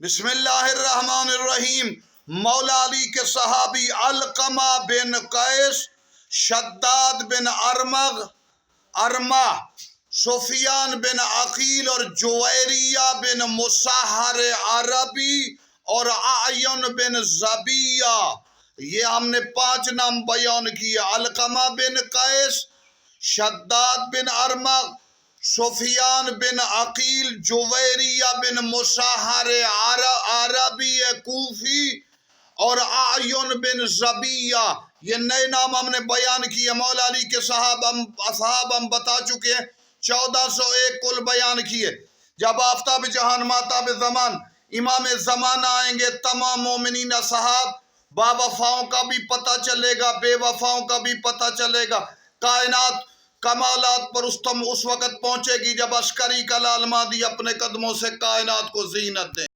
बिस्मिल्लाहिर्रहमानिर्रहीम। मौला अली के सहाबी अलकमा बिन कैस, शद्दाद बिन अरमा, सुफियान बिन अकील और जुवैरिया बिन मुसाहर अरबी और आयन बिन ज़बिया, ये हमने 5 नाम बयान किए। अलकमा बिन कैस, शद्दाद बिन अरमा, सुफियान बिन अकील, जुवैरिया बिन मुसाहर अरबी कूफी और आयन बिन ज़बिया, ये नए नाम हमने बयान किए। मौला अली के साहब हम बता चुके हैं। 1401 कुल बयान किए। जब आफ्ताब जहान माताब ज़मान इमाम ज़माना आएंगे, तमाम मोमिनीन साहब बावफाओं का भी पता चलेगा, बेवफाओं का भी पता चलेगा। कायनात कमालात पर उस वक़्त पहुँचेगी जब अस्करी का लाल मादी अपने कदमों से कायनात को जीनत दे।